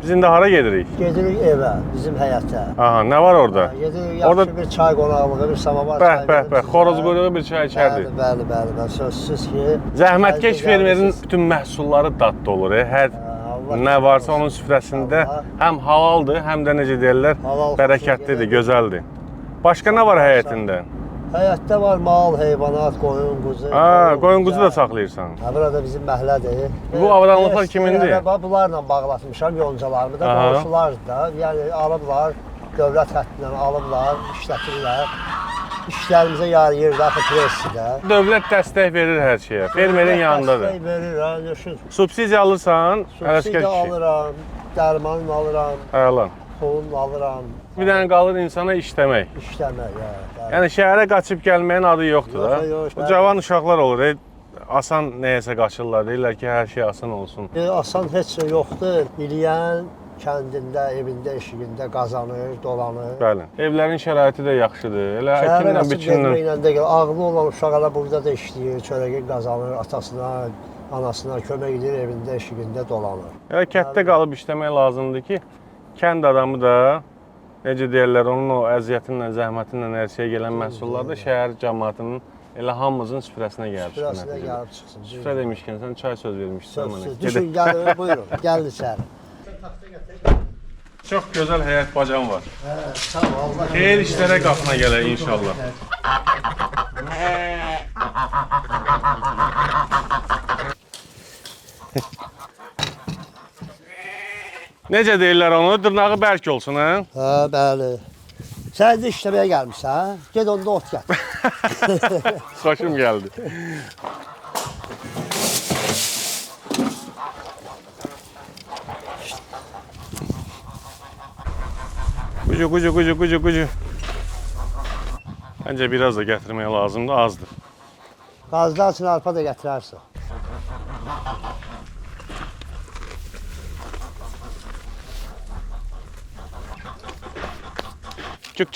Biz indi hara gedirik? Gedirik evə, bizim həyətə. Aha, nə var orada? Gedirik yaxşı bir çay qonaqlığı, bir samavar çay. Bəh, xoroz quyruğu bir çay içərdik. Bəli, sözsüz ki. Zəhmətkeş fermerin bütün məhsulları dadlı olur. Hər nə varsa onun süfrəsində həm halaldır, həm də necə deyirlər, bərəkətlidir, gözəldir. Başqa nə var həyətində? Həyətdə var mal, heyvanat, qoyun, quzu. Qoyun quzu da saxlayırsan. Burada bizim məhəllədir. Bu avadanlıqlar kimindir? Bunlarla bağlatmışam yoncalarımı da, qonşular da. Yəni alıblar, dövlət xəttindən alıblar, işlətirlər. İşlərimizə yarayır da, presidə. Dövlət dəstək verir hər şeyə, fermerin yanındadır. Dəstək verir, düşün. Subsidiya alırsan, Subsidiya alıram, dərmanını alıram. Əla. Pulunu alıram. Bir dənə qalır insana işləmək. İşləmək, Yəni şəhərə qaçıb gəlməyin adı yoxdur da. Bu cavan uşaqlar olur, asan nəyəsə qaçırlar, deyirlər ki, hər şey asan olsun. Asan heç şey yoxdur. İliyən kəndində, evində, eşiyində qazanır, dolanır. Bəli. Evlərin şəraiti də yaxşıdır. Elə əkinlə, biçimlə. Ağlı olan uşaq elə burada da işləyir, çörəyi qazanır, atasına, anasına kömək edir, evində, eşiyində dolanır. Elə kənddə qalıb işləmək lazımdır ki, kənd adamı da necə deyirlər, onun o əziyyətinlə, zəhmətinlə hər şeyə gələn məhsullarda şəhər cəmaatının elə hamımızın süfrəsinə gəlib çıxsın. Süfrəsinə gəlib çıxsın. Süfrə demişkən, sən çay söz vermişsən mənə. Düşün, gəlin, buyurun, gəlin içəri. Çox gözəl həyət bacan var. Sağ ol, Allah. Xeyir işlərə qapına gələr inşallah. Necə deyirlər onu? Dırnağı bərk olsun, hə? Hə, bəli. Sən də işləməyə gəlmişsən, ged onda ot gətir. Xoşum gəldi. Qucu. Məncə biraz da gətirmək lazımdır, azdır. Qazlar üçün arpa da gətirərsən. Çık.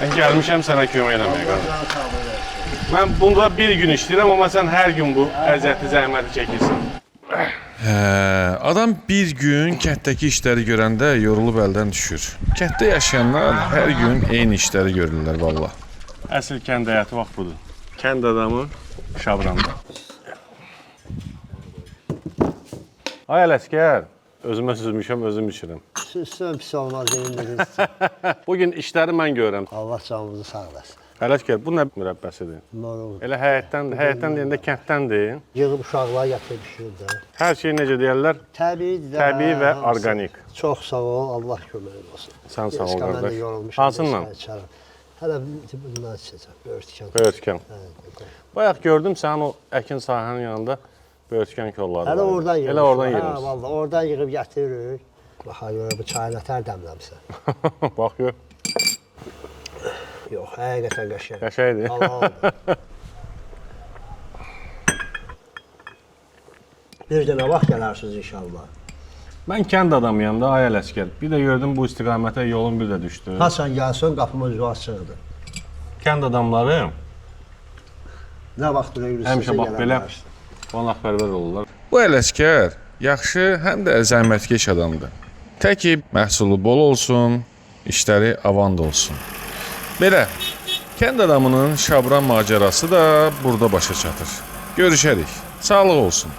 Mən gəlmişəm sənə kömək eləməyə qardaş. Mən bunda bir gün işləyirəm, amma sən hər gün bu əziyyəti, zəhməti çəkirsən. Adam bir gün kənddəki işləri görəndə yorulub əldən düşür. Kənddə yaşayanlar hər gün eyni işləri görürlər valla. Əsl kənd həyatı vaxt budur. Kənd adamı Şabranda. Ay Ələskər, özümə süzmüşəm, özüm içirəm. Süzsün pis olmaz, deyilmədiniz. Bugün işləri mən görürəm. Allah canımızı sağ olasın. Ələskər, bu nə mürəbbəsidir? Elə həyətdən deyəndə kənddəndir. Yığıb uşaqlar yatıb düşürdü. Hər şey necə deyərlər? Təbii və orqanik. Çox sağ ol, Allah köməyin olsun. Sən sağ ol qardaş. Hansınla? Hələ bundan içəcəm, böyürtükən. Böyürtükən. Bayaq gördüm sənin o əkin sahənin yanında böyürtükən kolları var. Hələ oradan yığmışıq. Elə oradan yığmışıq. Hə, valla, oradan yığıb gətiririk. Baxa görə bu çayı nətər dəmləmsən. Bax gör. Yox, həqiqətən qəşəng. Qəşəngdir. Allah'ım. Bir də nə vaxt gələrsiniz inşallah? Mən kənd adamıyam da, ay Ələskər. Bir də gördüm bu istiqamətə yolum bir də düşdü. Haçan gəlsin, qapımız açıqdır. Kənd adamları nə vaxt yürüyürsünüz? Həmişə bax belə qonaqpərvər olurlar. Bu Ələskər yaxşı, həm də zəhmətkeş adamdır. Təki məhsulu bol olsun, işləri avand olsun. Belə, kənd adamının Şabran macərası da burada başa çatır. Görüşərik. Sağlıq olsun.